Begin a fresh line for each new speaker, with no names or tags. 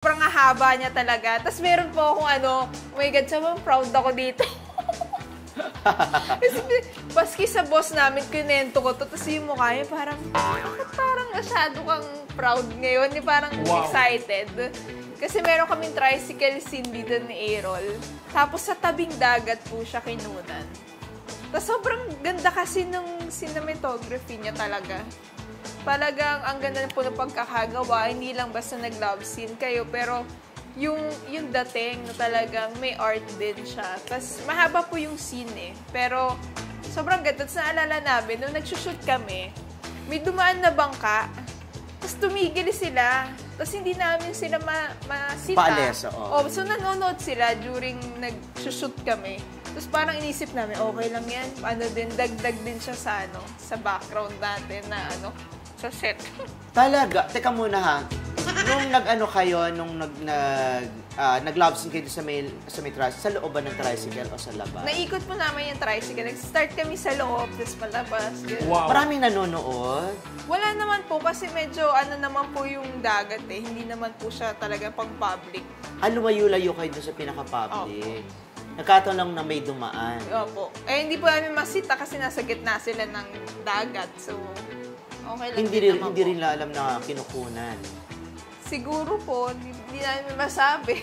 Sobrang haba niya talaga. Tapos meron po akong oh my God, sobrang proud ako dito. Kasi baski sa boss namin, kinento ko to, tapos yung mukha niya parang masyado kang proud ngayon, parang excited. Kasi meron kaming tricycle scene dito ni Errol. Tapos sa tabing dagat po siya kinunan. Tapos sobrang ganda kasi ng cinematography niya talaga. Talagang ang ganda po ng pagkakagawa, hindi lang basta nag-love scene kayo, pero yung dating na talagang may art din siya. Tapos mahaba po yung scene pero sobrang ganda. Tapos naalala namin, nung nagsushoot kami, may dumaan na bangka, tapos tumigil sila. Tapos hindi namin sila masita.
Paalis, oo.
So nanonood sila during nagsushoot kami. Tapos parang inisip namin, okay lang yan. Dagdag din siya sa background natin na sa set.
Talaga? Teka muna ha. Nung nag-love scene kayo sa may tricycle, sa loob ba ng tricycle o sa labas?
Naikot po naman yung tricycle. Nag-start kami sa loob, tapos palabas.
Wow. Maraming nanonood?
Wala naman po kasi medyo naman po yung dagat Hindi naman po siya talaga pang-public.
Lumayo-layo kayo doon sa pinaka-public. Nagkataon lang na may dumaan.
Opo. Hindi po namin masita kasi nasa gitna sila ng dagat. So, okay lang
Hindi rin alam na kinukunan.
Siguro po, hindi namin masabi.